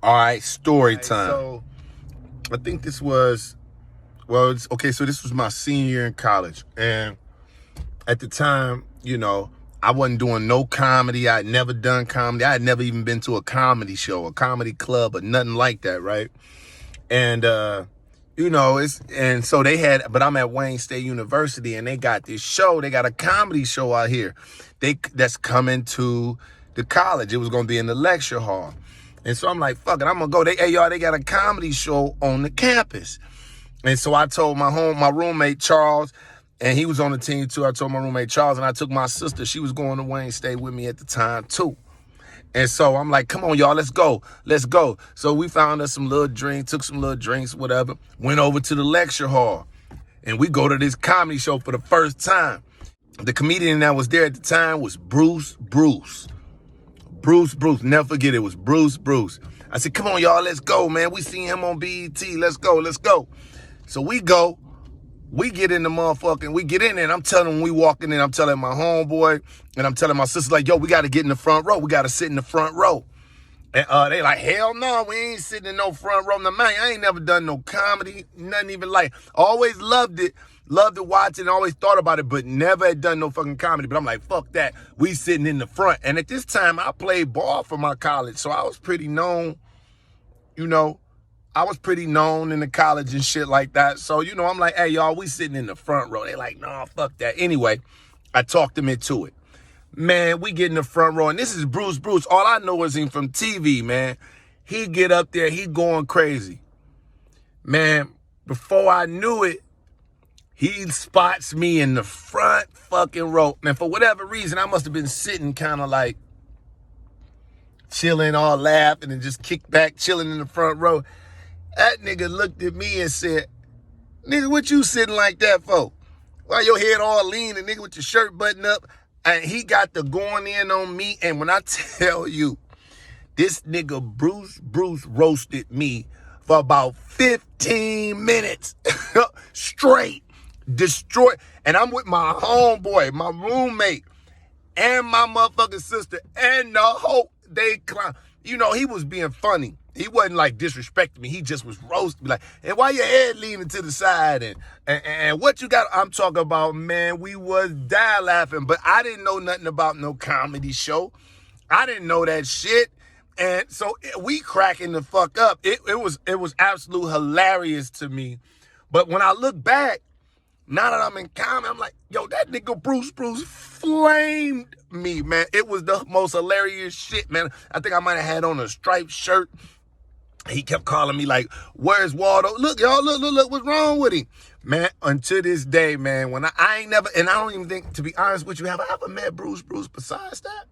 All right, story time. So I think this was, so this was my senior year in college. And at the time, I wasn't doing no comedy. I had never done comedy. I had never even been to a comedy show, a comedy club, or nothing like that, right? And, so they had, but I'm at Wayne State University, and they got this show. They got a comedy show out here that's coming to the college. It was going to be in the lecture hall. And so I'm like, fuck it, I'm going to go. They got a comedy show on the campus. And so I told my roommate, Charles, and he was on the team too. I told my roommate, Charles, and I took my sister. She was going to Wayne State with me at the time too. And so I'm like, come on, y'all, let's go. Let's go. So we found us some little drinks, took some little drinks, whatever, went over to the lecture hall. And we go to this comedy show for the first time. The comedian that was there at the time was Bruce. Never forget, it was Bruce. I said, come on, y'all, let's go, man. We seen him on BET. Let's go. So we go. We get in the motherfucking, we get in there, and I'm telling, when we walking in, I'm telling my homeboy, and I'm telling my sister, like, yo, we got to get in the front row. We got to sit in the front row. And they like, hell no, we ain't sitting in no front row. Now, man, I ain't never done no comedy, nothing even like. Always loved to watch it, and always thought about it, but never had done no fucking comedy. But I'm like, fuck that. We sitting in the front. And at this time, I played ball for my college, so I was pretty known, I was pretty known in the college and shit like that. So, I'm like, hey, y'all, we sitting in the front row. They like, nah, fuck that. Anyway, I talked them into it. Man, we get in the front row, and this is Bruce. All I know is him from TV, man. He get up there, he going crazy. Man, before I knew it, he spots me in the front fucking row. Man, for whatever reason, I must have been sitting kind of like chilling, all laughing, and just kick back, chilling in the front row. That nigga looked at me and said, nigga, what you sitting like that for? Why your head all lean and nigga with your shirt buttoned up? And he got the going in on me. And when I tell you, this nigga Bruce roasted me for about 15 minutes straight. Destroyed. And I'm with my homeboy, my roommate, and my motherfucking sister, and the whole day clown. He was being funny. He wasn't like disrespecting me. He just was roasting me like, and why your head leaning to the side? And what you got? I'm talking about, man, we was die laughing, but I didn't know nothing about no comedy show. I didn't know that shit. And so we cracking the fuck up. It was absolute hilarious to me. But when I look back, now that I'm in comedy, I'm like, yo, that nigga Bruce flamed me, man. It was the most hilarious shit, man. I think I might have had on a striped shirt. He kept calling me like, where's Waldo? Look, y'all, look, what's wrong with him? Man, until this day, man, when I ain't never, and I don't even think, to be honest with you, have I ever met Bruce besides that?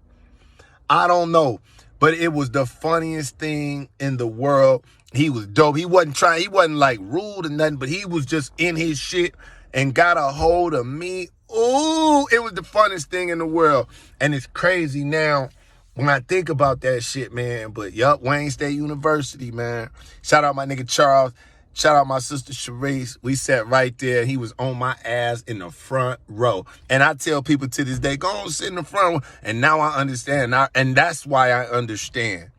I don't know, but it was the funniest thing in the world. He was dope. He wasn't like rude or nothing, but he was just in his shit and got a hold of me. Ooh, it was the funniest thing in the world. And it's crazy now when I think about that shit, man. But yup, Wayne State University, man. Shout out my nigga Charles. Shout out my sister Sharice. We sat right there. He was on my ass in the front row. And I tell people to this day, go on, sit in the front row. And now I understand. And that's why I understand.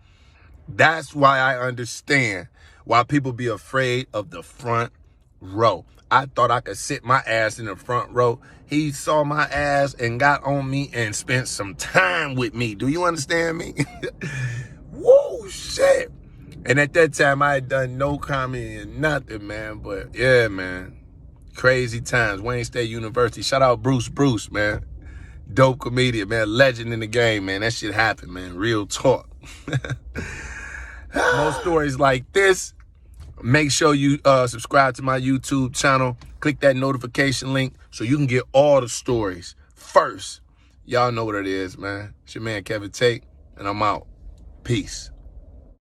That's why I understand why people be afraid of the front row. I thought I could sit my ass in the front row. He saw my ass and got on me and spent some time with me. Do you understand me? Whoa, shit. And at that time, I had done no comedy and nothing, man. But yeah, man, crazy times. Wayne State University. Shout out Bruce, man. Dope comedian, man. Legend in the game, man. That shit happened, man. Real talk. More stories like this. Make sure you subscribe to my YouTube channel. Click that notification link so you can get all the stories first. Y'all know what it is, man. It's your man, Kevin Tate, and I'm out. Peace.